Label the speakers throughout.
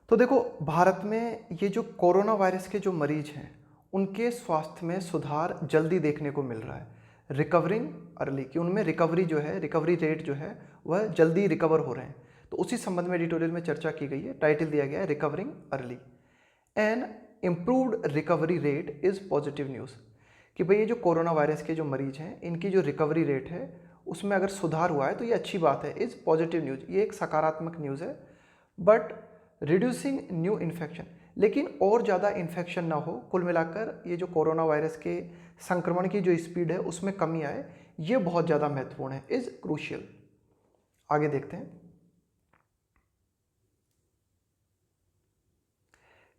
Speaker 1: तो देखो, भारत में ये जो कोरोना वायरस के जो मरीज हैं, उनके स्वास्थ्य में सुधार जल्दी देखने को मिल रहा है। रिकवरिंग अर्ली, कि उनमें रिकवरी जो है, रिकवरी रेट जो है वह जल्दी रिकवर हो रहे हैं। तो उसी संबंध में एडिटोरियल में चर्चा की गई है। टाइटल दिया गया है recovering early N improved recovery rate is positive news. कि भाई ये जो कोरोना वायरस के जो मरीज हैं, इनकी जो रिकवरी रेट है उसमें अगर सुधार हुआ है तो ये अच्छी बात है। इज़ पॉजिटिव न्यूज़, ये एक सकारात्मक न्यूज़ है। बट रिड्यूसिंग न्यू इन्फेक्शन, लेकिन और ज़्यादा इन्फेक्शन ना हो, कुल मिलाकर ये जो कोरोना वायरस के संक्रमण की जो स्पीड है उसमें कमी आए, ये बहुत ज़्यादा महत्वपूर्ण है। Is crucial. आगे देखते हैं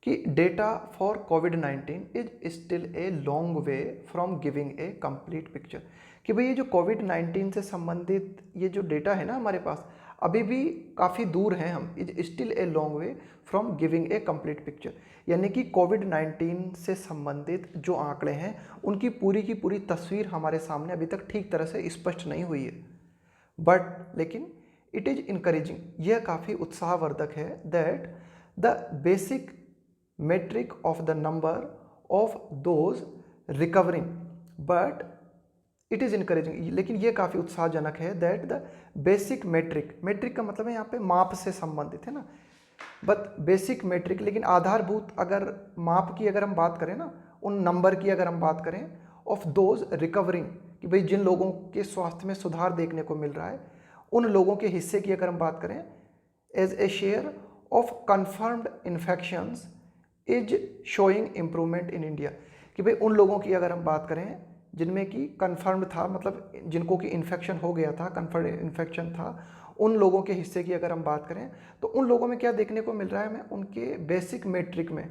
Speaker 1: कि data for covid is still a long way from giving a complete picture. कि भाई ये जो कोविड-19 से संबंधित ये जो डेटा है ना हमारे पास, अभी भी काफ़ी दूर हैं हम। Is still a long way from giving a complete picture, यानी कि कोविड-19 से संबंधित जो आंकड़े हैं उनकी पूरी की पूरी तस्वीर हमारे सामने अभी तक ठीक तरह से स्पष्ट नहीं हुई है। बट लेकिन इट इज़ इनकरेजिंग, यह काफ़ी उत्साहवर्धक है that the basic metric of the number of those recovering, but it is encouraging, लेकिन ये काफ़ी उत्साहजनक है that the basic metric का मतलब है यहाँ पे माप से संबंधित है ना, बट बेसिक मेट्रिक, लेकिन आधारभूत अगर माप की अगर हम बात करें ना, उन नंबर की अगर हम बात करें ऑफ दोज रिकवरिंग, कि भाई जिन लोगों के स्वास्थ्य में सुधार देखने को मिल रहा है, उन लोगों के हिस्से की अगर हम बात करें as a share of confirmed infections is showing improvement in India. कि भाई उन लोगों की अगर हम बात करें जिनमें कि कन्फर्म्ड था, मतलब जिनको कि इन्फेक्शन हो गया था, कन्फर्म्ड इन्फेक्शन था, उन लोगों के हिस्से की अगर हम बात करें तो उन लोगों में क्या देखने को मिल रहा है हमें, उनके बेसिक मेट्रिक में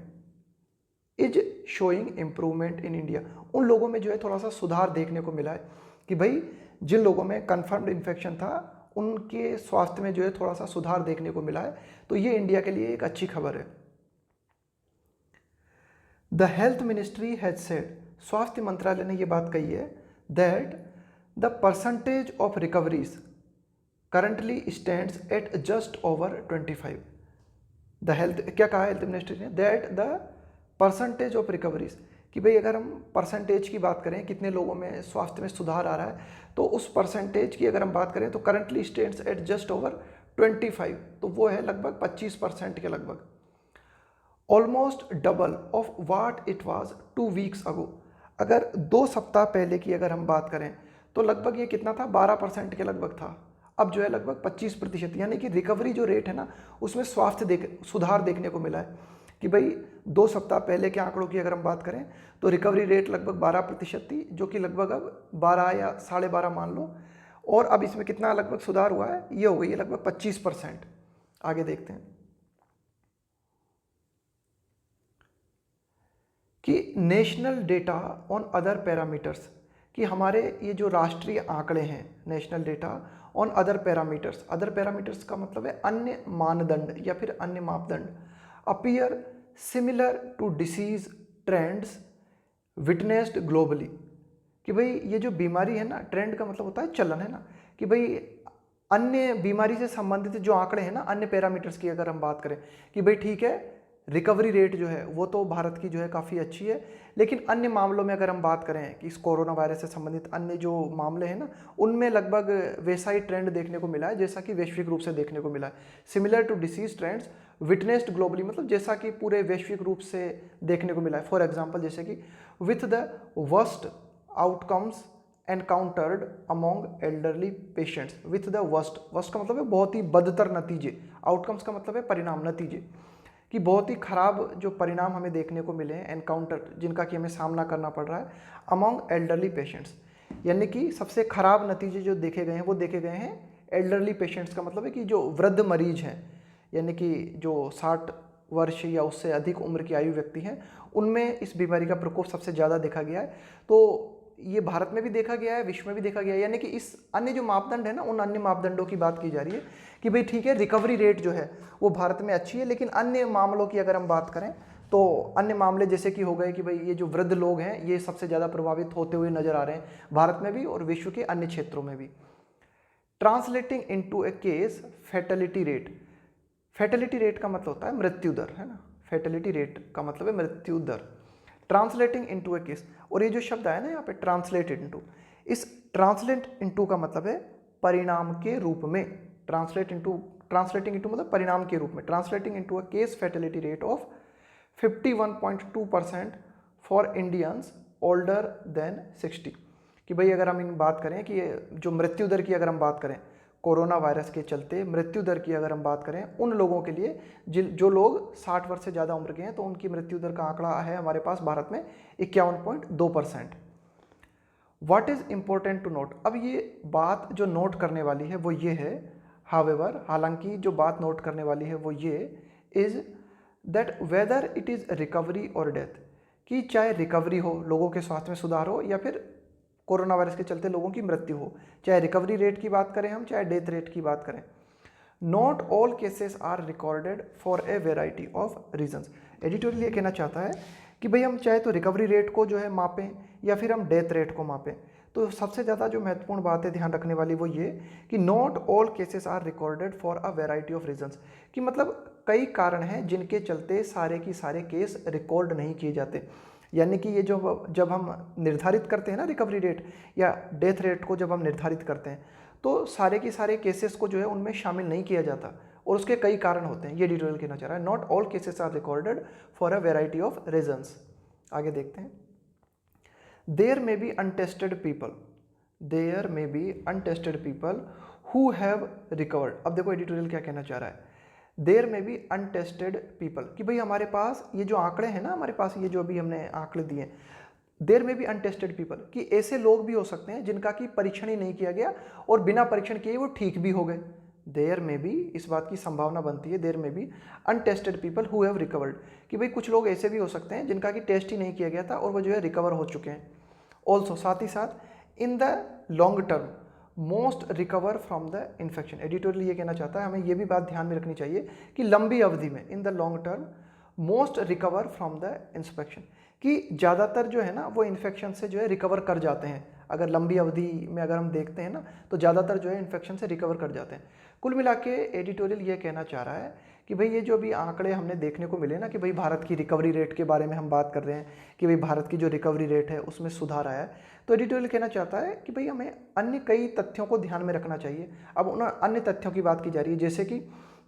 Speaker 1: is showing improvement in India. उन लोगों में जो है थोड़ा सा सुधार देखने को मिला है कि भाई जिन लोगों में कन्फर्म्ड इन्फेक्शन था उनके स्वास्थ्य में जो है थोड़ा सा सुधार देखने को मिला है। तो ये इंडिया के लिए एक अच्छी खबर है। The health ministry has said, स्वास्थ्य मंत्रालय ने यह बात कही है that the percentage of recoveries currently stands eight just over 25। The health, क्या कहा हेल्थ मिनिस्ट्री ने, that the percentage of recoveries, कि भाई अगर हम परसेंटेज की बात करें कितने लोगों में स्वास्थ्य में सुधार आ रहा है, तो उस परसेंटेज की अगर हम बात करें तो currently stands eight just over 25, तो वो है लगभग 25% के लगभग। Almost double of what it was 2 weeks ago. अगर 2 सप्ताह पहले की अगर हम बात करें तो लगभग ये कितना था, 12% के लगभग था। अब जो है लगभग 25%, यानी कि रिकवरी जो रेट है ना उसमें सुधार देखने को मिला है। कि भाई 2 सप्ताह पहले के आंकड़ों की अगर हम बात करें तो रिकवरी रेट लगभग 12% थी, जो कि लगभग अब 12 या 12.5 मान लो, और अब इसमें कितना लगभग सुधार हुआ है, ये हो गई है लगभग 25%। आगे देखते हैं कि national data on other parameters, कि हमारे ये जो राष्ट्रीय आंकड़े हैं, national data on other parameters का मतलब है अन्य मानदंड या फिर अन्य मापदंड, appear similar to disease trends witnessed globally. कि भाई ये जो बीमारी है ना, ट्रेंड का मतलब होता है चलन है ना, कि भाई अन्य बीमारी से संबंधित जो आंकड़े हैं ना, अन्य पैरामीटर्स की अगर हम बात करें कि भाई ठीक है, रिकवरी रेट जो है वो तो भारत की जो है काफ़ी अच्छी है, लेकिन अन्य मामलों में अगर हम बात करें कि इस कोरोना वायरस से संबंधित अन्य जो मामले हैं ना, उनमें लगभग वैसा ही ट्रेंड देखने को मिला है जैसा कि वैश्विक रूप से देखने को मिला है। Similar to disease trends witnessed globally, मतलब जैसा कि पूरे वैश्विक रूप से देखने को मिला है। फॉर एग्जाम्पल, जैसे कि with the worst outcomes encountered among elderly patients. With the worst का मतलब है बहुत ही बदतर नतीजे, आउटकम्स का मतलब है परिणाम, नतीजे, कि बहुत ही खराब जो परिणाम हमें देखने को मिले हैं, एनकाउंटर, जिनका कि हमें सामना करना पड़ रहा है अमॉन्ग एल्डरली पेशेंट्स, यानी कि सबसे खराब नतीजे जो देखे गए हैं वो देखे गए हैं एल्डरली पेशेंट्स का मतलब है कि जो वृद्ध मरीज हैं, यानी कि जो 60 वर्ष या उससे अधिक उम्र की आयु व्यक्ति हैं, उनमें इस बीमारी का प्रकोप सबसे ज़्यादा देखा गया है। तो ये भारत में भी देखा गया है, विश्व में भी देखा गया है, यानी कि इस अन्य जो मापदंड है ना, उन अन्य मापदंडों की बात की जा रही है कि भाई ठीक है, रिकवरी रेट जो है वो भारत में अच्छी है, लेकिन अन्य मामलों की अगर हम बात करें तो अन्य मामले जैसे कि हो गए कि भाई ये जो वृद्ध लोग हैं ये सबसे ज़्यादा प्रभावित होते हुए नजर आ रहे हैं भारत में भी और विश्व के अन्य क्षेत्रों में भी। Translating into a case fatality rate, fatality rate का मतलब होता है मृत्यु दर, है ना, फैटेलिटी रेट का मतलब है मृत्यु दर। ट्रांसलेटिंग इनटू ए केस, और ये जो शब्द आया ना यहाँ पे ट्रांसलेट इनटू, इस ट्रांसलेट इनटू का मतलब है परिणाम के रूप में, ट्रांसलेटिंग इनटू मतलब परिणाम के रूप में, translating into a case fatality rate of 51.2% for Indians older than 60। कि भाई अगर हम इन बात करें कि जो मृत्यु दर की अगर हम बात करें, कोरोना वायरस के चलते मृत्यु दर की अगर हम बात करें उन लोगों के लिए जो लोग 60 वर्ष से ज़्यादा उम्र के हैं, तो उनकी मृत्यु दर का आंकड़ा है हमारे पास भारत में 51.2%। What is important to note, अब ये बात जो नोट करने वाली है वो ये है, हावेवर, हालांकि जो बात नोट करने वाली है वो ये is that whether it is recovery और डेथ, कि चाहे रिकवरी हो, लोगों के स्वास्थ्य में सुधार हो, या फिर कोरोना वायरस के चलते लोगों की मृत्यु हो, चाहे रिकवरी रेट की बात करें हम, चाहे डेथ रेट की बात करें, not all cases are recorded for a variety of reasons. Editorial ये कहना चाहता है कि भाई हम चाहे तो रिकवरी रेट को जो है मापें या फिर हम डेथ रेट को मापें, तो सबसे ज़्यादा जो महत्वपूर्ण बात है ध्यान रखने वाली वो ये कि not all cases are recorded for a variety of reasons, कि मतलब कई कारण हैं जिनके चलते सारे की सारे केस रिकॉर्ड नहीं किए जाते। यानी कि ये जो जब हम निर्धारित करते हैं ना रिकवरी रेट या डेथ रेट को जब हम निर्धारित करते हैं, तो सारे के सारे केसेस को जो है उनमें शामिल नहीं किया जाता, और उसके कई कारण होते हैं, ये डिटेल कहना चाह रहा है। Not all cases are recorded for a variety of reasons. आगे देखते हैं। There may be untested people, there may be untested people who have recovered. अब देखो एडिटोरियल क्या कहना चाह रहा है, देयर में भी अनटेस्टेड पीपल, कि भाई हमारे पास ये जो आंकड़े हैं ना, हमारे पास ये जो अभी हमने आंकड़े दिए, देयर में भी अनटेस्टेड पीपल, कि ऐसे लोग भी हो सकते हैं जिनका कि परीक्षण ही नहीं किया गया और बिना परीक्षण किए वो ठीक भी हो गए। देयर में भी, इस बात की संभावना बनती है, देयर में भी untested people who have recovered, कि भाई कुछ लोग ऐसे भी हो सकते हैं जिनका कि टेस्ट ही नहीं किया गया था और वो जो है रिकवर हो चुके हैं। ऑल्सो, साथ ही साथ in the long term most recover from the infection. Editorial ये कहना चाहता है, हमें ये भी बात ध्यान में रखनी चाहिए कि लंबी अवधि में, in the long term most recover from the infection, कि ज़्यादातर जो है ना वो इन्फेक्शन से जो है रिकवर कर जाते हैं। अगर लंबी अवधि में अगर हम देखते हैं ना, तो ज़्यादातर जो है इन्फेक्शन से रिकवर कर जाते हैं। कुल मिला के एडिटोरियल ये कहना चाह रहा है कि भाई ये जो अभी आंकड़े हमने देखने को मिले ना, कि भाई भारत की रिकवरी रेट के बारे में हम बात कर रहे हैं कि भाई भारत की जो रिकवरी रेट है उसमें सुधार आया है, तो एडिटोरियल कहना चाहता है कि भाई हमें अन्य कई तथ्यों को ध्यान में रखना चाहिए। अब उन अन्य तथ्यों की बात की जा रही है, जैसे कि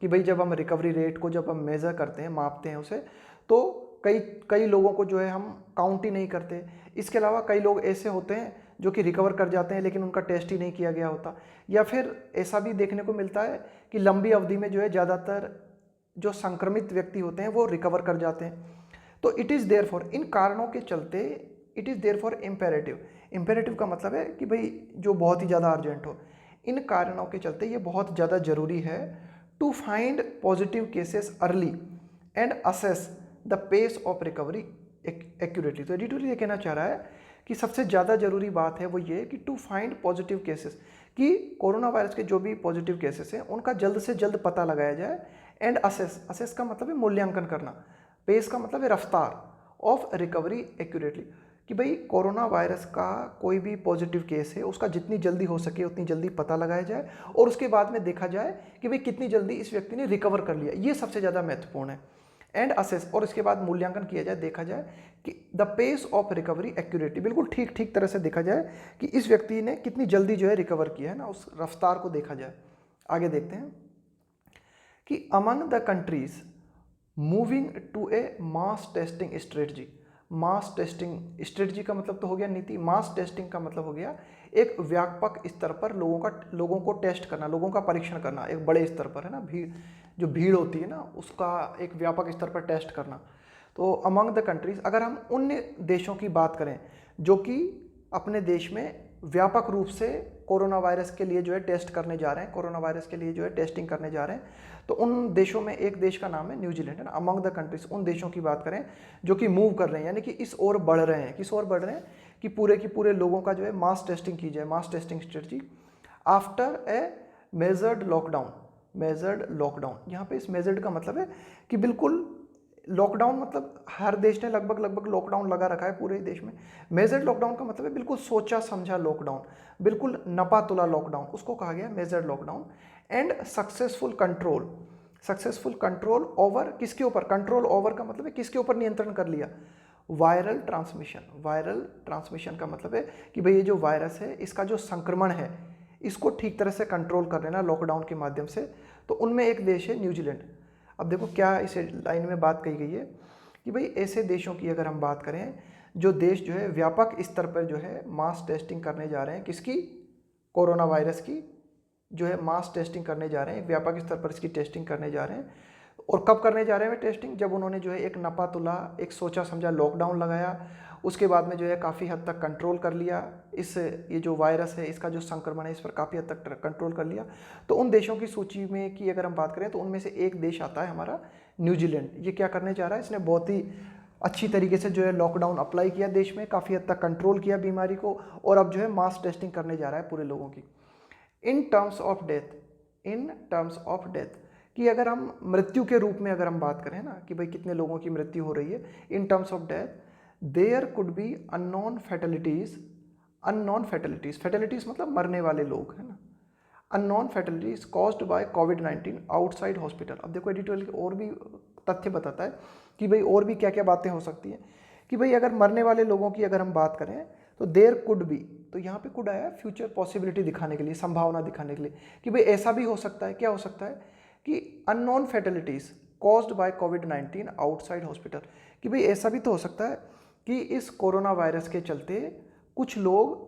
Speaker 1: भाई जब हम रिकवरी रेट को जब हम मेज़र करते हैं, मापते हैं उसे, तो कई लोगों को जो है हम काउंट ही नहीं करते। इसके अलावा कई लोग ऐसे होते हैं जो कि रिकवर कर जाते हैं लेकिन उनका टेस्ट ही नहीं किया गया होता, या फिर ऐसा भी देखने को मिलता है कि लंबी अवधि में जो है ज़्यादातर जो संक्रमित व्यक्ति होते हैं वो रिकवर कर जाते हैं। तो इट इज़ देयर फॉर, इन कारणों के चलते it is therefore imperative, imperative का मतलब है कि भाई जो बहुत ही ज़्यादा अर्जेंट हो, इन कारणों के चलते ये बहुत ज़्यादा ज़रूरी है to find positive cases early and assess the pace of recovery accurately. तो एडिटोरियल ये कहना चाह रहा है कि सबसे ज़्यादा ज़रूरी बात है वो ये कि टू फाइंड पॉजिटिव केसेस, कि कोरोना वायरस के जो भी पॉजिटिव केसेस हैं उनका जल्द से जल्द पता लगाया जाए, एंड असेस, असेस का मतलब है मूल्यांकन करना, पेस का मतलब है रफ्तार, ऑफ रिकवरी एक्यूरेटली, कि भाई कोरोना वायरस का कोई भी पॉजिटिव केस है उसका जितनी जल्दी हो सके उतनी जल्दी पता लगाया जाए, और उसके बाद में देखा जाए कि भाई कितनी जल्दी इस व्यक्ति ने रिकवर कर लिया, ये सबसे ज़्यादा महत्वपूर्ण है। एंड असेस, और इसके बाद मूल्यांकन किया जाए, देखा जाए कि the pace of recovery accurately, बिल्कुल ठीक तरह से देखा जाए कि इस व्यक्ति ने कितनी जल्दी जो है रिकवर किया है ना, उस रफ्तार को देखा जाए। आगे देखते हैं कि among the countries moving to a mass testing strategy. Mass testing strategy का मतलब तो हो गया नीति, मास टेस्टिंग का मतलब हो गया एक व्यापक स्तर पर लोगों को टेस्ट करना, लोगों का परीक्षण करना, एक बड़े स्तर पर, है ना, जो भीड़ होती है ना उसका एक व्यापक स्तर पर टेस्ट करना। तो अमंग द कंट्रीज, अगर हम उन देशों की बात करें जो कि अपने देश में व्यापक रूप से कोरोना वायरस के लिए जो है टेस्ट करने जा रहे हैं, कोरोना वायरस के लिए जो है टेस्टिंग करने जा रहे हैं, तो उन देशों में एक देश का नाम है न्यूजीलैंड, है ना। अमंग द कंट्रीज, उन देशों की बात करें जो कि मूव कर रहे हैं, यानी कि इस ओर बढ़ रहे हैं, किस ओर बढ़ रहे हैं, कि पूरे के पूरे लोगों का जो है मास टेस्टिंग की जाए, मास testing strategy after a measured lockdown. Measured lockdown, यहाँ पे इस मेजर्ड का मतलब है कि बिल्कुल लॉकडाउन, मतलब हर देश ने लगभग लॉकडाउन लगा रखा है पूरे देश में। मेजर्ड लॉकडाउन का मतलब है बिल्कुल सोचा समझा लॉकडाउन, बिल्कुल नपा तुला लॉकडाउन, उसको कहा गया measured lockdown. And successful control, successful control over किसके ऊपर, कंट्रोल ओवर का मतलब है किसके ऊपर नियंत्रण कर लिया, वायरल ट्रांसमिशन। वायरल ट्रांसमिशन का मतलब है कि भाई ये जो वायरस है इसका जो संक्रमण है इसको ठीक तरह से कंट्रोल कर लेना लॉकडाउन के माध्यम से। तो उनमें एक देश है न्यूजीलैंड। अब देखो क्या इस लाइन में बात कही गई है कि भाई ऐसे देशों की अगर हम बात करें जो देश जो है व्यापक स्तर पर जो है मास टेस्टिंग करने जा रहे हैं, किसकी, कोरोना वायरस की जो है मास टेस्टिंग करने जा रहे हैं, व्यापक स्तर पर इसकी टेस्टिंग करने जा रहे हैं। और कब करने जा रहे हैं टेस्टिंग, जब उन्होंने जो है एक नपा तुला, एक सोचा समझा लॉकडाउन लगाया, उसके बाद में जो है काफ़ी हद तक कंट्रोल कर लिया इस ये जो वायरस है इसका जो संक्रमण है इस पर काफ़ी हद तक कंट्रोल कर लिया। तो उन देशों की सूची में की अगर हम बात करें तो उनमें से एक देश आता है हमारा न्यूजीलैंड। ये क्या करने जा रहा है, इसने बहुत ही अच्छी तरीके से जो है लॉकडाउन अप्लाई किया देश में, काफ़ी हद तक कंट्रोल किया बीमारी को, और अब जो है मास टेस्टिंग करने जा रहा है पूरे लोगों की। इन terms of death, in terms of death कि अगर हम मृत्यु के रूप में अगर हम बात करें ना कि भाई कितने लोगों की मृत्यु हो रही है, in terms of death there could be unknown fatalities. Unknown fatalities, fatalities मतलब मरने वाले लोग, है ना, अननोन फैटेलिटीज कॉज्ड बाय कोविड-19 आउटसाइड हॉस्पिटल। अब देखो एडिटोरियल और भी तथ्य बताता है कि भाई और भी क्या क्या बातें हो सकती हैं कि भाई अगर मरने वाले लोगों की अगर हम बात करें तो देयर कुड बी, तो यहाँ पे कुड आया फ्यूचर पॉसिबिलिटी दिखाने के लिए, संभावना दिखाने के लिए कि भाई ऐसा भी हो सकता है। क्या हो सकता है कि अननोन फैटेलिटीज कॉज्ड बाय कोविड-19 आउटसाइड हॉस्पिटल, कि भाई ऐसा भी तो हो सकता है कि इस कोरोना वायरस के चलते कुछ लोग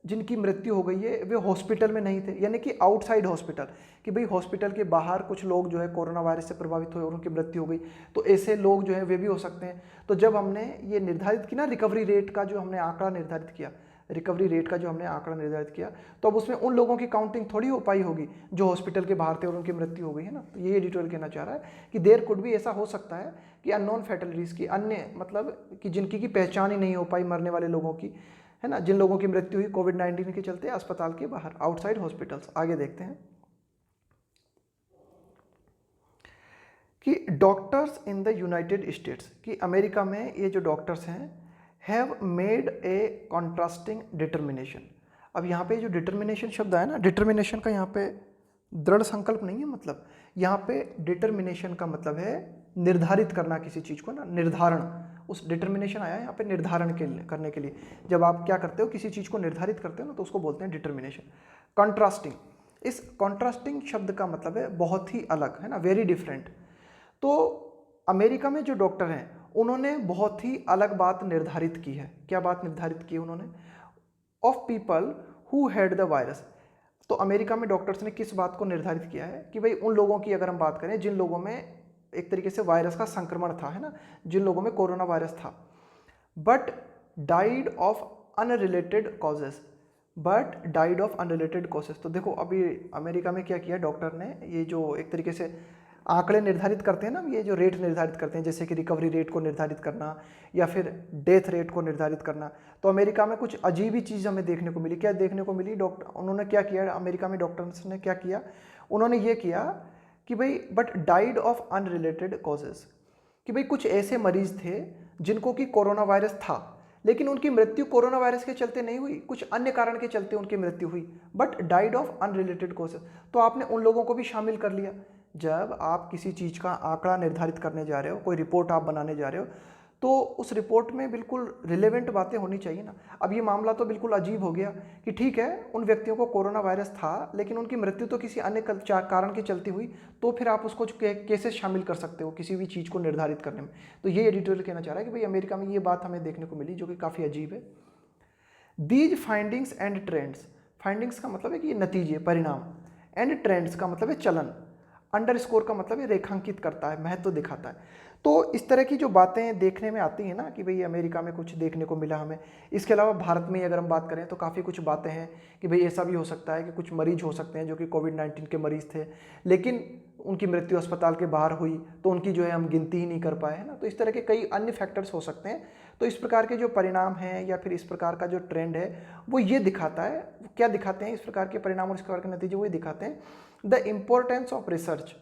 Speaker 1: जिनकी मृत्यु हो गई है वे हॉस्पिटल में नहीं थे, यानी कि आउटसाइड हॉस्पिटल, कि भाई हॉस्पिटल के बाहर कुछ लोग जो है कोरोना वायरस से प्रभावित हुए और उनकी मृत्यु हो गई, तो ऐसे लोग जो है वे भी हो सकते हैं। तो जब हमने ये निर्धारित किया ना रिकवरी रेट का जो हमने आंकड़ा निर्धारित किया, रिकवरी रेट का जो हमने आंकड़ा निर्धारित किया, तो अब उसमें उन लोगों की काउंटिंग थोड़ी हो पाई होगी जो हॉस्पिटल के बाहर थे और उनकी मृत्यु हो गई है ना। तो ये एडिटोरियल कहना चाह रहा है कि देयर कुड भी, ऐसा हो सकता है कि अननोन फैटेलिटीज़ की, अन्य मतलब कि जिनकी की पहचान ही नहीं हो पाई मरने वाले लोगों की, है ना, जिन लोगों की मृत्यु हुई कोविड-19 के चलते अस्पताल के बाहर, आउटसाइड हॉस्पिटल्स। आगे देखते हैं कि doctors in the United states, कि अमेरिका में ये जो डॉक्टर्स हैं have made a contrasting determination. अब यहाँ पे जो डिटर्मिनेशन शब्द आया ना, डिटर्मिनेशन का यहाँ पे दृढ़ संकल्प नहीं है, मतलब यहाँ पे डिटर्मिनेशन का मतलब है निर्धारित करना किसी चीज़ को ना, निर्धारण, उस डिटर्मिनेशन आया है यहाँ पे निर्धारण के लिए, करने के लिए। जब आप क्या करते हो किसी चीज़ को निर्धारित करते हो ना तो उसको बोलते हैं डिटर्मिनेशन। कॉन्ट्रास्टिंग, इस कॉन्ट्रास्टिंग शब्द का मतलब है बहुत ही अलग, है ना, वेरी डिफरेंट। तो अमेरिका में जो डॉक्टर हैं उन्होंने बहुत ही अलग बात निर्धारित की है। क्या बात निर्धारित की है उन्होंने, of people who had the virus. तो अमेरिका में डॉक्टर्स ने किस बात को निर्धारित किया है कि भाई उन लोगों की अगर हम बात करें जिन लोगों में एक तरीके से वायरस का संक्रमण था, है ना, जिन लोगों में कोरोना वायरस था, but died of unrelated causes, but died of unrelated causes. तो देखो अभी अमेरिका में क्या किया डॉक्टर ने, ये जो एक तरीके से आंकड़े निर्धारित करते हैं ना, ये जो रेट निर्धारित करते हैं जैसे कि रिकवरी रेट को निर्धारित करना या फिर डेथ रेट को निर्धारित करना, तो अमेरिका में कुछ अजीब ही चीज़ हमें देखने को मिली। क्या देखने को मिली, डॉक्टर उन्होंने क्या किया, अमेरिका में डॉक्टर्स ने क्या किया, उन्होंने ये किया कि भाई but died of unrelated causes, कि भाई कुछ ऐसे मरीज थे जिनको कि कोरोना वायरस था लेकिन उनकी मृत्यु कोरोना वायरस के चलते नहीं हुई, कुछ अन्य कारण के चलते उनकी मृत्यु हुई, but died of unrelated causes. तो आपने उन लोगों को भी शामिल कर लिया। जब आप किसी चीज़ का आंकड़ा निर्धारित करने जा रहे हो, कोई रिपोर्ट आप बनाने जा रहे हो, तो उस रिपोर्ट में बिल्कुल रिलेवेंट बातें होनी चाहिए ना। अब ये मामला तो बिल्कुल अजीब हो गया कि ठीक है उन व्यक्तियों को कोरोना वायरस था लेकिन उनकी मृत्यु तो किसी अन्य कारण की चलती हुई, तो फिर आप उसको कैसे शामिल कर सकते हो किसी भी चीज़ को निर्धारित करने में। तो ये एडिटोरियल कहना चाह रहा है कि भाई अमेरिका में ये बात हमें देखने को मिली जो कि काफ़ी अजीब है। These findings and trends, findings का मतलब है कि ये नतीजे, परिणाम, एंड ट्रेंड्स का मतलब है चलन, अंडरस्कोर का मतलब है रेखांकित करता है, महत्व दिखाता है। तो इस तरह की जो बातें देखने में आती हैं ना कि भाई अमेरिका में कुछ देखने को मिला हमें। इसके अलावा भारत में अगर हम बात करें तो काफ़ी कुछ बातें हैं कि भाई ऐसा भी हो सकता है कि कुछ मरीज हो सकते हैं जो कि कोविड-19 के मरीज थे लेकिन उनकी मृत्यु अस्पताल के बाहर हुई तो उनकी जो है हम गिनती ही नहीं कर पाए, है ना। तो इस तरह के कई अन्य फैक्टर्स हो सकते हैं। तो इस प्रकार के जो परिणाम हैं या फिर इस प्रकार का जो ट्रेंड है वो ये दिखाता है, क्या दिखाते हैं, इस प्रकार के परिणाम और इस प्रकार के नतीजे वो दिखाते हैं the importance of research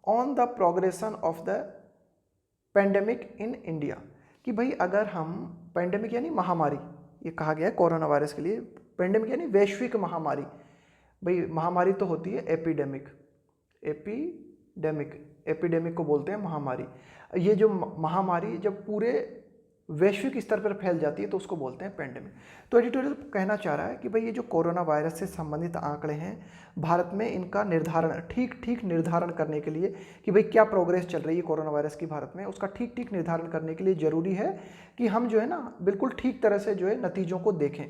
Speaker 1: on the progression of the pandemic in India. कि भाई अगर हम पेंडेमिक यानी महामारी, ये कहा गया है कोरोना वायरस के लिए, पेंडेमिक यानी वैश्विक महामारी। भाई महामारी तो होती है एपिडेमिक, एपिडेमिक को बोलते हैं महामारी। ये जो महामारी जब पूरे वैश्विक स्तर पर फैल जाती है तो उसको बोलते हैं पेंडेमिक। तो एडिटोरियल कहना चाह रहा है कि भाई ये जो कोरोना वायरस से संबंधित आंकड़े हैं भारत में, इनका निर्धारण ठीक निर्धारण करने के लिए कि भाई क्या प्रोग्रेस चल रही है कोरोना वायरस की भारत में, उसका ठीक निर्धारण करने के लिए ज़रूरी है कि हम जो है ना बिल्कुल ठीक तरह से जो है नतीजों को देखें।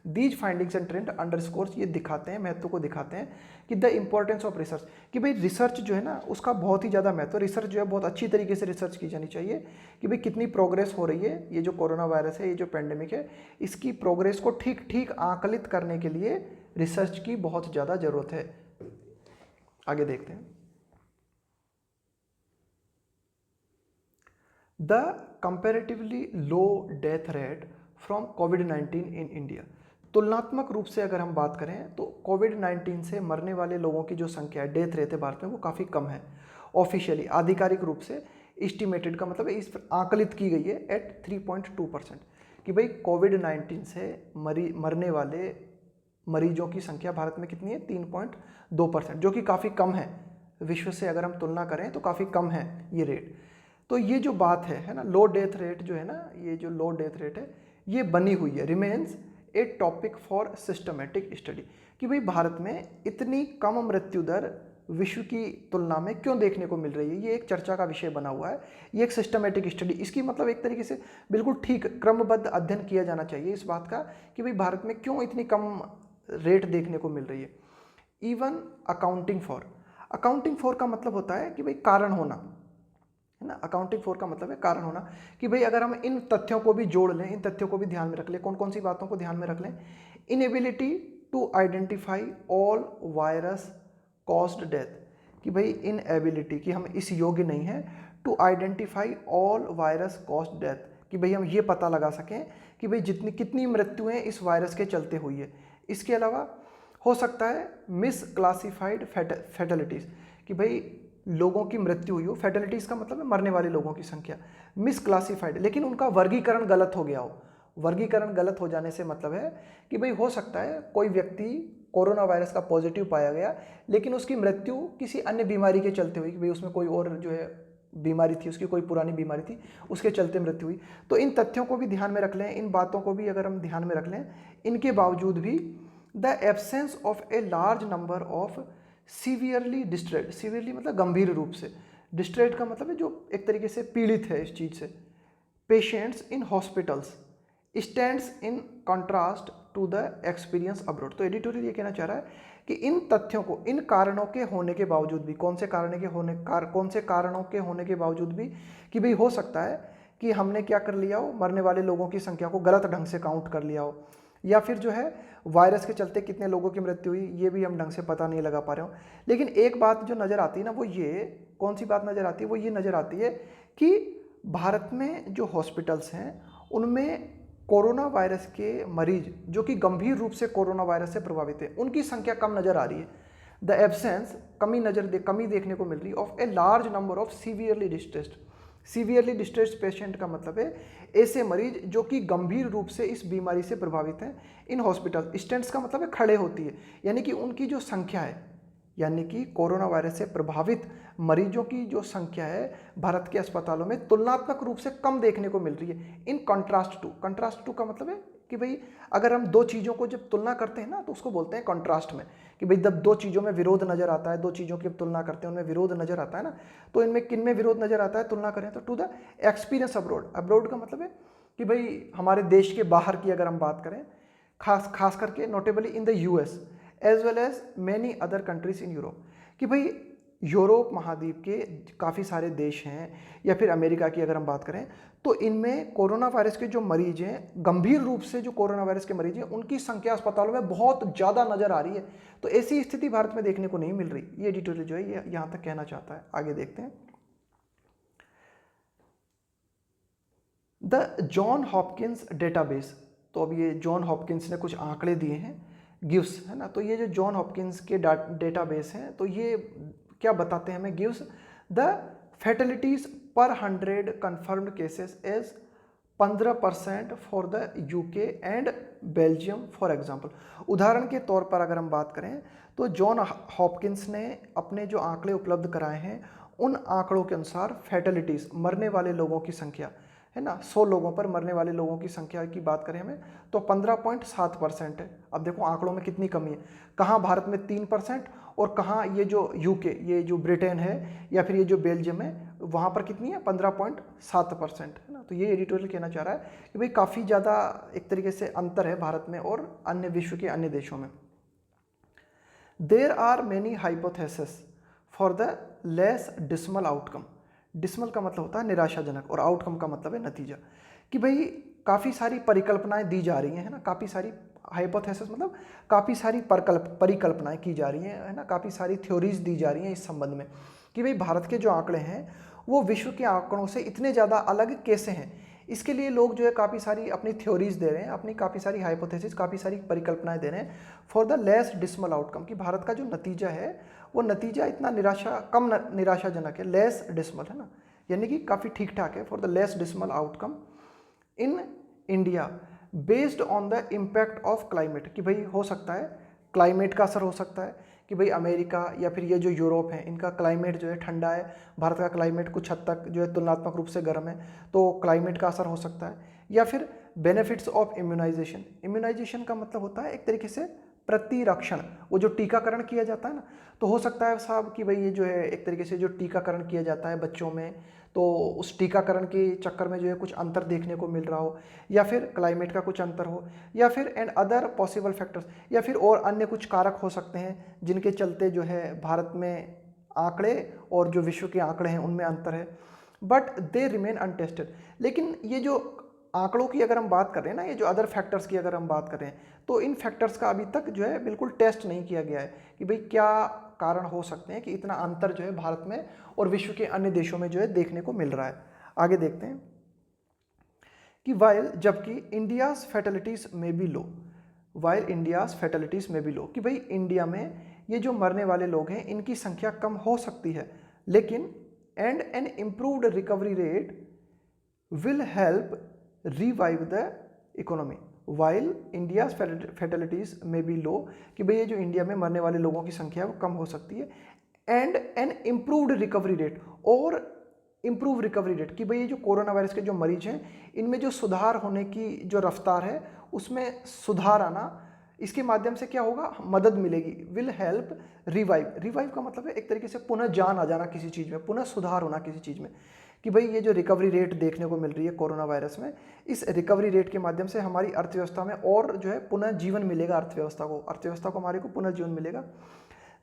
Speaker 1: These findings and trend underscores, ये दिखाते हैं, महत्व को दिखाते हैं कि द इम्पोर्टेंस ऑफ रिसर्च, कि भाई रिसर्च जो है ना उसका बहुत ही ज़्यादा महत्व, रिसर्च जो है बहुत अच्छी तरीके से रिसर्च की जानी चाहिए कि भाई कितनी प्रोग्रेस हो रही है, ये जो कोरोना वायरस है, ये जो पेंडेमिक है, इसकी प्रोग्रेस को ठीक आकलित करने के लिए रिसर्च की बहुत ज़्यादा ज़रूरत है। आगे देखते हैं। The comparatively low death rate from covid in India, तुलनात्मक रूप से अगर हम बात करें तो कोविड-19 से मरने वाले लोगों की जो संख्या है, डेथ रेट है भारत में, वो काफ़ी कम है। ऑफिशियली आधिकारिक रूप से एस्टिमेटेड का मतलब इस आकलित की गई है एट 3.2% कि भाई कोविड-19 से मरने वाले मरीजों की संख्या भारत में कितनी है, 3.2%, जो कि काफ़ी कम है। विश्व से अगर हम तुलना करें तो काफ़ी कम है ये रेट। तो ये जो बात है ना, लो डेथ रेट जो है ना, ये जो लो डेथ रेट है ये बनी हुई है, remains A topic for systematic study, कि भाई भारत में इतनी कम मृत्यु दर विश्व की तुलना में क्यों देखने को मिल रही है, ये एक चर्चा का विषय बना हुआ है। ये एक सिस्टमेटिक स्टडी, इसकी मतलब एक तरीके से बिल्कुल ठीक क्रमबद्ध अध्ययन किया जाना चाहिए इस बात का कि भाई भारत में क्यों इतनी कम रेट देखने को मिल रही है। इवन अकाउंटिंग फॉर का मतलब होता है कि भाई कारण होना, है ना। अकाउंटिंग फॉर का मतलब है कारण होना, कि भाई अगर हम इन तथ्यों को भी जोड़ लें, इन तथ्यों को भी ध्यान में रख लें, कौन कौन सी बातों को ध्यान में रख लें। Inability to identify all virus caused death, कि भाई इनएबिलिटी, कि हम इस योग्य नहीं हैं to identify all virus caused death, कि भाई हम ये पता लगा सकें कि भाई कितनी मृत्युएं इस वायरस के चलते हुई है। इसके अलावा हो सकता है मिस क्लासिफाइड फैटलिटीज़, कि भाई लोगों की मृत्यु हुई हो, फैटलिटीज़ का मतलब है मरने वाले लोगों की संख्या, मिस क्लासिफाइड, लेकिन उनका वर्गीकरण गलत हो गया हो। वर्गीकरण गलत हो जाने से मतलब है कि भाई हो सकता है कोई व्यक्ति कोरोना वायरस का पॉजिटिव पाया गया लेकिन उसकी मृत्यु किसी अन्य बीमारी के चलते हुई, कि भाई उसमें कोई और जो है बीमारी थी, उसकी कोई पुरानी बीमारी थी, उसके चलते मृत्यु हुई। तो इन तथ्यों को भी ध्यान में रख लें, इन बातों को भी अगर हम ध्यान में रख लें, इनके बावजूद भी the absence of a large number of severely distressed, severely मतलब गंभीर रूप से, डिस्ट्रेस्ड का मतलब है जो एक तरीके से पीड़ित है इस चीज़ से, patients in hospitals stands in contrast to the experience abroad. तो एडिटोरियल ये कहना चाह रहा है कि इन तथ्यों को, इन कारणों के होने के बावजूद भी, कौन से कारणों के होने के बावजूद भी, कि भाई हो सकता है कि हमने क्या कर लिया हो, मरने वाले लोगों की संख्या को गलत ढंग से काउंट कर लिया हो, या फिर जो है वायरस के चलते कितने लोगों की मृत्यु हुई ये भी हम ढंग से पता नहीं लगा पा रहे हो। लेकिन एक बात जो नज़र आती है ना, वो ये, कौन सी बात नज़र आती है, वो ये नज़र आती है कि भारत में जो हॉस्पिटल्स हैं उनमें कोरोना वायरस के मरीज जो कि गंभीर रूप से कोरोना वायरस से प्रभावित है, उनकी संख्या कम नज़र आ रही है। द एब्सेंस, कमी देखने को मिल रही of a large number of severely distressed patient का मतलब है ऐसे मरीज जो कि गंभीर रूप से इस बीमारी से प्रभावित हैं इन हॉस्पिटल। स्टेंट्स का मतलब है खड़े होती है, यानी कि उनकी जो संख्या है, यानी कि कोरोना वायरस से प्रभावित मरीजों की जो संख्या है भारत के अस्पतालों में तुलनात्मक रूप से कम देखने को मिल रही है। इन कंट्रास्ट टू का मतलब है कि भाई अगर हम दो चीज़ों को जब तुलना करते हैं ना तो उसको बोलते हैं कंट्रास्ट में, कि भाई जब दो चीज़ों में विरोध नज़र आता है, दो चीज़ों की तुलना करते हैं उनमें विरोध नज़र आता है ना, तो इनमें किन में विरोध नज़र आता है तुलना करें तो टू द एक्सपीरियंस अब्रोड का मतलब है कि भाई हमारे देश के बाहर की अगर हम बात करें, खास करके notably in the US as well as many other countries in Europe, कि भाई यूरोप महाद्वीप के काफ़ी सारे देश हैं या फिर अमेरिका की अगर हम बात करें तो इनमें कोरोना वायरस के जो मरीज हैं, गंभीर रूप से जो कोरोना वायरस के मरीज हैं, उनकी संख्या अस्पतालों में बहुत ज़्यादा नज़र आ रही है। तो ऐसी स्थिति भारत में देखने को नहीं मिल रही। ये एडिटोरियल जो है ये यहाँ तक कहना चाहता है। आगे देखते हैं। द जॉन हॉपकिंस डेटाबेस, तो अब ये जॉन हॉपकिंस ने कुछ आंकड़े दिए हैं, गिव्स, है ना। तो ये जो जॉन हॉपकिंस के डेटाबेस हैं तो ये क्या बताते हैं हमें, gives the fatalities per 100 confirmed cases as 15% for the UK and Belgium for example. उदाहरण के तौर पर अगर हम बात करें तो जॉन हॉपकिंस ने अपने जो आंकड़े उपलब्ध कराए हैं उन आंकड़ों के अनुसार फैटलिटीज़, मरने वाले लोगों की संख्या है ना, 100 लोगों पर मरने वाले लोगों की संख्या की बात करें हमें तो 15.7% है। अब देखो आंकड़ों में कितनी कमी है, कहाँ भारत में 3% और कहाँ ये जो यूके, ये जो ब्रिटेन है या फिर ये जो बेल्जियम है वहाँ पर कितनी है 15.7% है ना। तो ये एडिटोरियल कहना चाह रहा है कि भाई काफ़ी ज़्यादा एक तरीके से अंतर है भारत में और अन्य विश्व के अन्य देशों में। There are many hypothesis for the less dismal outcome. Dismal का मतलब होता है निराशाजनक और आउटकम का मतलब है नतीजा, कि भाई काफ़ी सारी परिकल्पनाएं दी जा रही हैं है ना, काफ़ी सारी हाइपोथेसिस मतलब काफ़ी सारी परिकल्पनाएं की जा रही हैं है ना, काफ़ी सारी थ्योरीज दी जा रही हैं इस संबंध में कि भाई भारत के जो आंकड़े हैं वो विश्व के आंकड़ों से इतने ज़्यादा अलग कैसे हैं। इसके लिए लोग जो है काफ़ी सारी अपनी थ्योरीज दे रहे हैं, अपनी काफ़ी सारी हाइपोथेसिस, काफ़ी सारी परिकल्पनाएं दे रहे हैं for the less dismal outcome, कि भारत का जो नतीजा है वो नतीजा इतना निराशाजनक है, लेस डिसमल है ना, यानी कि काफ़ी ठीक ठाक है, for the less dismal outcome in India based on the impact of climate, कि भाई हो सकता है क्लाइमेट का असर हो सकता है कि भाई अमेरिका या फिर ये जो यूरोप है इनका क्लाइमेट जो है ठंडा है, भारत का क्लाइमेट कुछ हद तक जो है तुलनात्मक रूप से गर्म है, तो क्लाइमेट का असर हो सकता है। या फिर बेनिफिट्स ऑफ इम्यूनाइजेशन, इम्यूनाइजेशन का मतलब होता है एक तरीके से प्रतिरक्षण, वो जो टीकाकरण किया जाता है ना, तो हो सकता है साहब कि भाई ये जो है एक तरीके से जो टीकाकरण किया जाता है बच्चों में, तो उस टीकाकरण के चक्कर में जो है कुछ अंतर देखने को मिल रहा हो, या फिर क्लाइमेट का कुछ अंतर हो, या फिर एंड अदर पॉसिबल फैक्टर्स, या फिर और अन्य कुछ कारक हो सकते हैं जिनके चलते जो है भारत में आंकड़े और जो विश्व के आंकड़े हैं उनमें अंतर है, बट दे रिमेन अनटेस्टेड। लेकिन ये जो आंकड़ों की अगर हम बात कर रहे हैं ना, ये जो अदर फैक्टर्स की अगर हम बात करें तो इन फैक्टर्स का अभी तक जो है बिल्कुल टेस्ट नहीं किया गया है कि भाई क्या कारण हो सकते हैं कि इतना अंतर जो है भारत में और विश्व के अन्य देशों में जो है देखने को मिल रहा है। आगे देखते हैं कि वाइल, जबकि इंडियाज फैटलिटीज में बी लो, वाइल इंडियाज फैटलिटीज में बी लो, कि भाई इंडिया में ये जो मरने वाले लोग हैं इनकी संख्या कम हो सकती है, लेकिन and N improved recovery rate will help revive the economy while India's fatalities में बी लो, कि भाई ये जो इंडिया में मरने वाले लोगों की संख्या है वो कम हो सकती है, and N improved recovery rate, और इम्प्रूव रिकवरी रेट, कि भाई ये जो कोरोना वायरस के जो मरीज हैं इनमें जो सुधार होने की जो रफ्तार है उसमें सुधार आना, इसके माध्यम से क्या होगा, मदद मिलेगी। विल हेल्प रिवाइव, रिवाइव का मतलब है एक तरीके से पुनः जान आ जाना किसी चीज़ में, पुनः सुधार होना किसी चीज़ में, कि भाई ये जो रिकवरी रेट देखने को मिल रही है कोरोना वायरस में, इस रिकवरी रेट के माध्यम से हमारी अर्थव्यवस्था में और जो है पुनः जीवन मिलेगा, अर्थव्यवस्था को हमारे को पुनर्जीवन मिलेगा।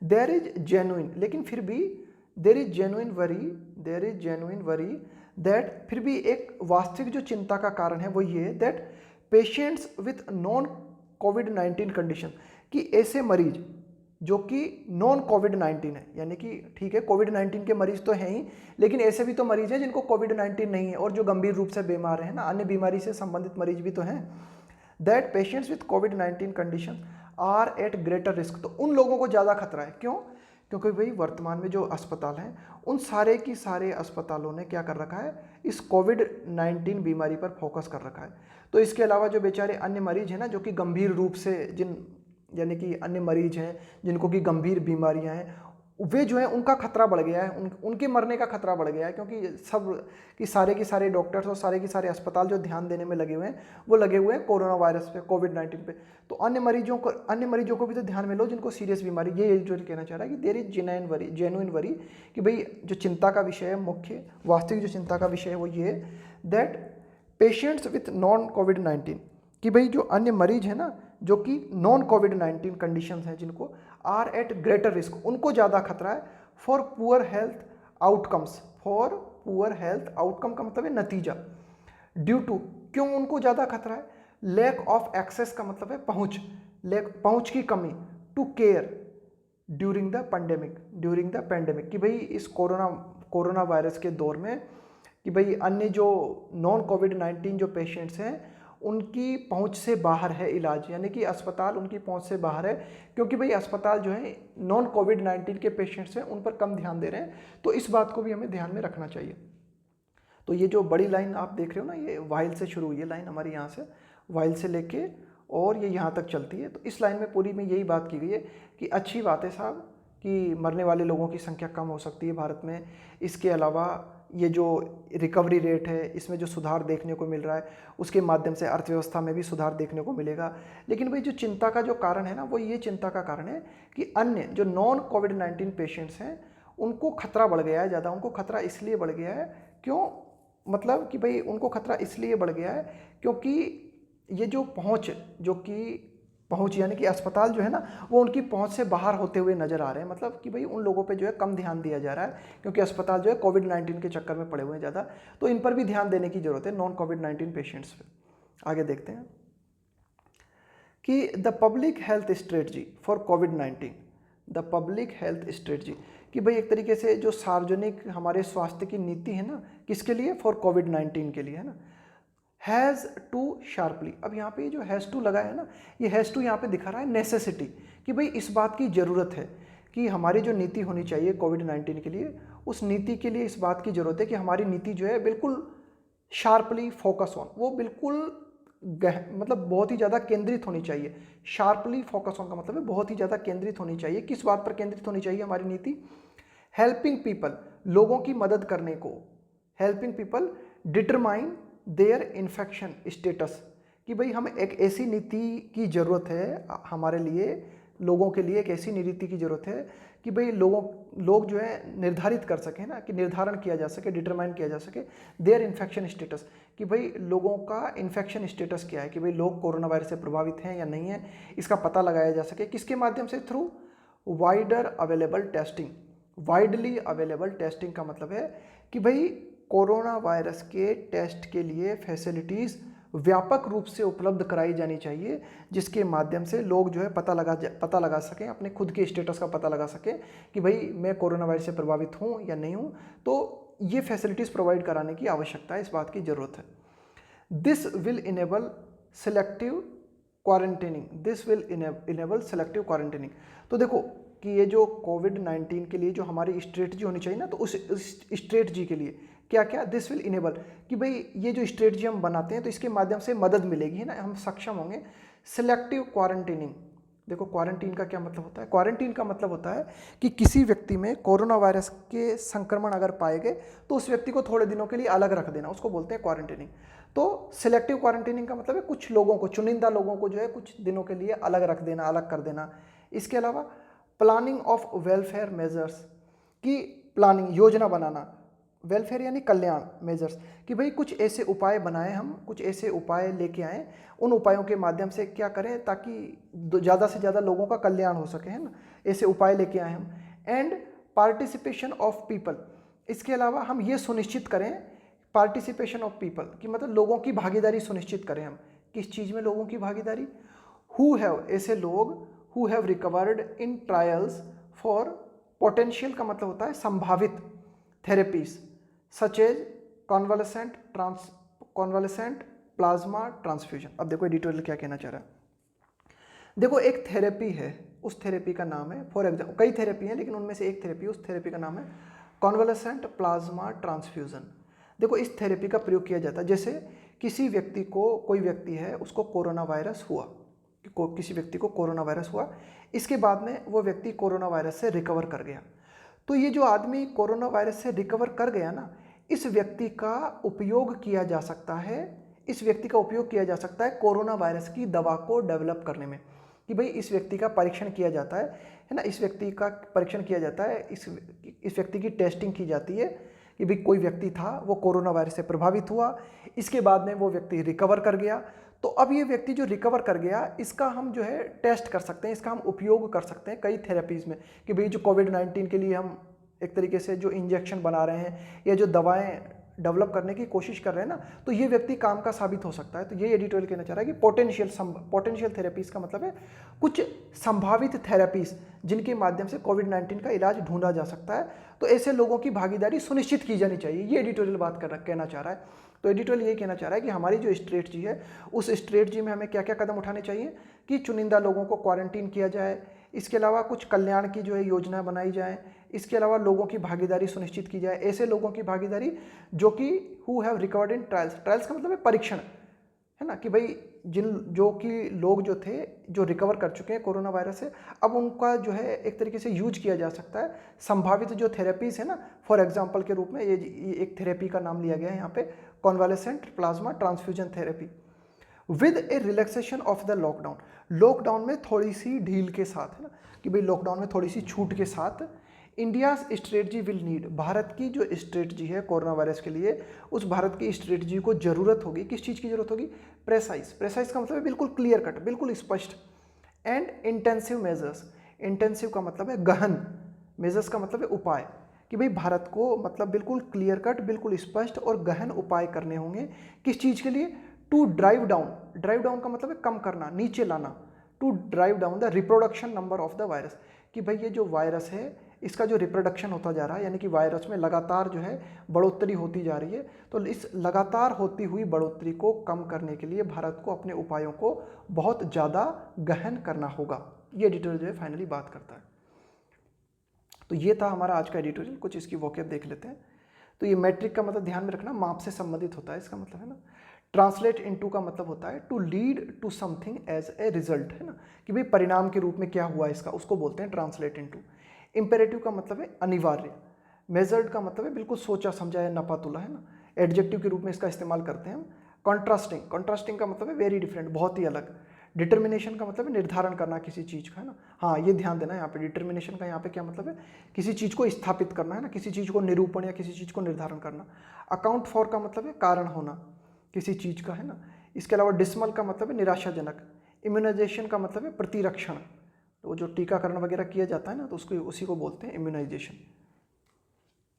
Speaker 1: देयर इज जेन्युइन, लेकिन फिर भी there is genuine worry that, फिर भी एक वास्तविक जो चिंता का कारण है वो ये that patients with non covid condition, कि ऐसे मरीज जो कि नॉन कोविड-19 है, यानी कि ठीक है कोविड-19 के मरीज तो हैं ही, लेकिन ऐसे भी तो मरीज हैं जिनको कोविड-19 नहीं है और जो गंभीर रूप से बीमार हैं ना, अन्य बीमारी से संबंधित मरीज भी तो हैं। दैट पेशेंट्स विथ कोविड-19 condition are at greater risk, तो उन लोगों को ज़्यादा खतरा है। क्यों? क्योंकि भाई वर्तमान में जो अस्पताल हैं उन सारे की सारे अस्पतालों ने क्या कर रखा है, इस कोविड-19 बीमारी पर फोकस कर रखा है। तो इसके अलावा जो बेचारे अन्य मरीज हैं ना, जो कि गंभीर रूप से यानी कि अन्य मरीज हैं जिनको कि गंभीर बीमारियां हैं, वे जो है उनका खतरा बढ़ गया है, उनके मरने का खतरा बढ़ गया है, क्योंकि सब कि सारे के सारे डॉक्टर्स और सारे के सारे अस्पताल जो ध्यान देने में लगे हुए हैं वो लगे हुए हैं कोरोना वायरस पे, कोविड-19 पे। तो अन्य मरीजों को भी तो ध्यान में लो जिनको सीरियस बीमारी, ये जो कहना चाह रहा है कि देयर इज जेन्युइन वरी, कि भाई जो चिंता का विषय है, मुख्य वास्तविक जो चिंता का विषय है वो ये दैट पेशेंट्स विथ नॉन कोविड-19, कि भाई जो अन्य मरीज है ना जो कि नॉन कोविड-19 कंडीशन हैं जिनको आर एट ग्रेटर रिस्क, उनको ज़्यादा खतरा है for poor health outcomes, for poor health outcome का मतलब है नतीजा, ड्यू टू, क्यों उनको ज़्यादा खतरा है, लैक ऑफ एक्सेस का मतलब है पहुँच की कमी, to care during the pandemic, कि भाई इस कोरोना वायरस के दौर में कि भाई अन्य जो नॉन कोविड-19 जो पेशेंट्स हैं उनकी पहुंच से बाहर है इलाज, यानी कि अस्पताल उनकी पहुंच से बाहर है, क्योंकि भाई अस्पताल जो है नॉन कोविड-19 के पेशेंट्स हैं उन पर कम ध्यान दे रहे हैं, तो इस बात को भी हमें ध्यान में रखना चाहिए। तो ये जो बड़ी लाइन आप देख रहे हो ना, ये वाइल से शुरू हुई है लाइन हमारी, यहाँ से वाइल से लेके और ये यहाँ तक चलती है। तो इस लाइन में पूरी में यही बात की गई है कि अच्छी बात है साहब कि मरने वाले लोगों की संख्या कम हो सकती है भारत में। इसके अलावा ये जो रिकवरी रेट है इसमें जो सुधार देखने को मिल रहा है उसके माध्यम से अर्थव्यवस्था में भी सुधार देखने को मिलेगा। लेकिन भाई जो चिंता का जो कारण है ना, वो ये चिंता का कारण है कि अन्य जो नॉन कोविड-19 पेशेंट्स हैं उनको खतरा बढ़ गया है ज़्यादा। उनको खतरा इसलिए बढ़ गया है, क्यों, मतलब कि भाई उनको खतरा इसलिए बढ़ गया है क्योंकि ये जो पहुंच यानी कि अस्पताल जो है ना, वो उनकी पहुंच से बाहर होते हुए नजर आ रहे हैं। मतलब कि भाई उन लोगों पे जो है कम ध्यान दिया जा रहा है क्योंकि अस्पताल जो है कोविड-19 के चक्कर में पड़े हुए हैं ज़्यादा। तो इन पर भी ध्यान देने की जरूरत है, नॉन कोविड-19 पेशेंट्स पे। आगे देखते हैं कि the public health strategy for covid, the public health strategy कि भाई एक तरीके से जो सार्वजनिक हमारे स्वास्थ्य की नीति है ना, किसके लिए, फॉर कोविड-19 के लिए है ना, हैज़ टू शार्पली। अब यहाँ पे ये जो हैज़ टू लगा है ना, ये हैज़ टू यहाँ पे दिखा रहा है नेसेसिटी, कि भाई इस बात की ज़रूरत है कि हमारी जो नीति होनी चाहिए कोविड-19 के लिए, उस नीति के लिए इस बात की ज़रूरत है कि हमारी नीति जो है बिल्कुल शार्पली फोकस ऑन, वो बिल्कुल मतलब बहुत ही ज़्यादा केंद्रित होनी चाहिए। शार्पली फोकस ऑन का मतलब है बहुत ही ज़्यादा केंद्रित होनी चाहिए। किस बात पर केंद्रित होनी चाहिए हमारी नीति, हेल्पिंग पीपल, लोगों की मदद करने को, helping people determine there infection status, कि भाई हम एक ऐसी नीति की ज़रूरत है हमारे लिए, लोगों के लिए एक ऐसी नीति की ज़रूरत है कि भाई लोग जो है निर्धारित कर सकें ना, कि निर्धारण किया जा सके, डिटरमाइन किया जा सके देयर इन्फेक्शन स्टेटस, कि भाई लोगों का इन्फेक्शन स्टेटस क्या है, कि भाई लोग कोरोना वायरस से प्रभावित हैं या नहीं है, इसका पता लगाया जा सके। किसके माध्यम से, through wider available testing. Widely available testing का मतलब है कि भाई कोरोना वायरस के टेस्ट के लिए फैसिलिटीज़ व्यापक रूप से उपलब्ध कराई जानी चाहिए, जिसके माध्यम से लोग जो है पता लगा सकें, अपने खुद के स्टेटस का पता लगा सकें कि भाई मैं कोरोना वायरस से प्रभावित हूँ या नहीं हूँ। तो ये फैसिलिटीज़ प्रोवाइड कराने की आवश्यकता है, इस बात की ज़रूरत है। This will enable selective quarantining, this will enable selective quarantining. तो देखो कि ये जो कोविड-19 के लिए जो हमारी स्ट्रेटजी होनी चाहिए ना, तो उस स्ट्रेटजी के लिए क्या क्या, दिस विल इनेबल, कि भाई ये जो स्ट्रेटजी हम बनाते हैं तो इसके माध्यम से मदद मिलेगी, है ना, हम सक्षम होंगे। सिलेक्टिव क्वारंटीनिंग, देखो क्वारंटीन का क्या मतलब होता है, क्वारंटीन का मतलब होता है कि किसी व्यक्ति में कोरोना वायरस के संक्रमण अगर पाए गए तो उस व्यक्ति को थोड़े दिनों के लिए अलग रख देना, उसको बोलते हैं क्वारंटीनिंग। तो सिलेक्टिव क्वारंटीनिंग का मतलब है कुछ लोगों को, चुनिंदा लोगों को जो है कुछ दिनों के लिए अलग रख देना, अलग कर देना। इसके अलावा प्लानिंग ऑफ वेलफेयर मेजर्स, की प्लानिंग, योजना बनाना, वेलफेयर यानी कल्याण, मेजर्स, कि भाई कुछ ऐसे उपाय बनाएं, हम कुछ ऐसे उपाय लेके आएँ, उन उपायों के माध्यम से क्या करें ताकि ज़्यादा से ज़्यादा लोगों का कल्याण हो सके, है ना, ऐसे उपाय लेके आए हम। एंड पार्टिसिपेशन ऑफ पीपल, इसके अलावा हम ये सुनिश्चित करें, पार्टिसिपेशन ऑफ पीपल कि मतलब लोगों की भागीदारी सुनिश्चित करें हम। किस चीज़ में लोगों की भागीदारी, हु हैव, ऐसे लोग who have recovered in trials for, potential का मतलब होता है संभावित, therapies such as convalescent plasma transfusion. अब देखो डिटेल क्या कहना चाह रहा है। देखो एक थेरेपी है, उस थेरेपी का नाम है, फॉर एग्जाम्पल कई थेरेपी हैं लेकिन उनमें से एक थेरेपी, उस थेरेपी का नाम है कॉन्वालेसेंट प्लाज्मा ट्रांसफ्यूजन। देखो इस थेरेपी का प्रयोग किया जाता है जैसे किसी व्यक्ति को, कोई व्यक्ति है उसको कोरोना वायरस हुआ, किसी व्यक्ति को कोरोना वायरस हुआ, इसके बाद में वो व्यक्ति कोरोना वायरस से रिकवर कर गया। तो ये जो आदमी कोरोना वायरस से रिकवर कर गया ना, इस व्यक्ति का उपयोग किया जा सकता है, इस व्यक्ति का उपयोग किया जा सकता है कोरोना वायरस की दवा को डेवलप करने में, कि भाई इस व्यक्ति का परीक्षण किया जाता है ना, इस व्यक्ति का परीक्षण किया जाता है, इस व्यक्ति की टेस्टिंग की जाती है कि भाई कोई व्यक्ति था वो कोरोना वायरस से प्रभावित हुआ, इसके बाद में वो व्यक्ति रिकवर कर गया। तो अब ये व्यक्ति जो रिकवर कर गया, इसका हम जो है टेस्ट कर सकते हैं, इसका हम उपयोग कर सकते हैं कई थेरेपीज़ में, कि भाई जो कोविड-19 के लिए हम एक तरीके से जो इंजेक्शन बना रहे हैं या जो दवाएं डेवलप करने की कोशिश कर रहे हैं ना, तो ये व्यक्ति काम का साबित हो सकता है। तो ये एडिटोरियल कहना चाह रहा है कि पोटेंशियल थेरेपीज़ का मतलब है कुछ संभावित थेरेपीज़ जिनके माध्यम से कोविड-19 का इलाज ढूंढा जा सकता है, तो ऐसे लोगों की भागीदारी सुनिश्चित की जानी चाहिए, ये एडिटोरियल बात कहना चाह रहा है। तो एडिटोरियल ये कहना चाह रहा है कि हमारी जो स्ट्रेटजी है, उस स्ट्रेटजी में हमें क्या क्या कदम उठाने चाहिए कि चुनिंदा लोगों को क्वारंटीन किया जाए, इसके अलावा कुछ कल्याण की जो है योजना बनाई जाए, इसके अलावा लोगों की भागीदारी सुनिश्चित की जाए, ऐसे लोगों की भागीदारी जो कि who have recovered in trials, trials का मतलब है परीक्षण, है ना, कि भाई जो कि लोग जो थे जो रिकवर कर चुके हैं कोरोना वायरस से, अब उनका जो है एक तरीके से यूज किया जा सकता है संभावित जो थेरेपीज है ना, फॉर एग्जांपल के रूप में ये एक थेरेपी का नाम लिया गया है यहाँ पे, convalescent plasma transfusion therapy with A relaxation of the lockdown, lockdown में थोड़ी सी ढील के साथ, है ना, कि भाई लॉकडाउन में थोड़ी सी छूट के साथ, India strategy will need, Bharat की जो स्ट्रेटजी है कोरोना वायरस के लिए, उस भारत की स्ट्रेटजी को जरूरत होगी, किस चीज़ की जरूरत होगी, प्रेसाइज, प्रेसाइज का मतलब है बिल्कुल क्लियर कट, बिल्कुल स्पष्ट, एंड इंटेंसिव मेजर्स, इंटेंसिव का मतलब है गहन, मेजर्स का मतलब है उपाय, कि भाई भारत को मतलब बिल्कुल क्लियर कट, बिल्कुल स्पष्ट और गहन उपाय करने होंगे, किस चीज़ के लिए, to drive down, drive down का मतलब है कम करना, नीचे लाना, to drive down the reproduction number of the virus, कि भाई ये जो वायरस है इसका जो रिप्रोडक्शन होता जा रहा है, यानी कि वायरस में लगातार जो है बढ़ोतरी होती जा रही है, तो इस लगातार होती हुई बढ़ोतरी को कम करने के लिए भारत को अपने उपायों को बहुत ज़्यादा गहन करना होगा, ये एडिटोरियल जो है फाइनली बात करता है। तो ये था हमारा आज का एडिटोरियल, कुछ इसकी वोकैब देख लेते हैं। तो ये मैट्रिक का मतलब ध्यान में रखना माप से संबंधित होता है, इसका मतलब है ना। ट्रांसलेट इनटू का मतलब होता है to lead to something as a result, है ना, कि भाई परिणाम के रूप में क्या हुआ इसका, उसको बोलते हैं ट्रांसलेट इनटू। इंपेरेटिव का मतलब है अनिवार्य, मेजर्ड का मतलब है बिल्कुल सोचा समझा या नपा तुला, है ना, एडजेक्टिव के रूप में इसका इस्तेमाल करते हैं हम। कॉन्ट्रास्टिंग, कॉन्ट्रास्टिंग का मतलब है वेरी डिफरेंट, बहुत ही अलग। डिटर्मिनेशन का मतलब है निर्धारण करना किसी चीज़ का, है ना, हाँ ये ध्यान देना यहाँ पे, डिटर्मिनेशन का यहाँ पे क्या मतलब है, किसी चीज़ को स्थापित करना, है ना, किसी चीज़ को निरूपण या किसी चीज़ को निर्धारण करना। अकाउंट फॉर का मतलब है कारण होना किसी चीज़ का, है ना। इसके अलावा डिसमल का मतलब है निराशाजनक। इम्यूनाइजेशन का मतलब है प्रतिरक्षण, तो जो टीकाकरण वगैरह किया जाता है ना, तो उसको उसी को बोलते हैं इम्यूनाइजेशन।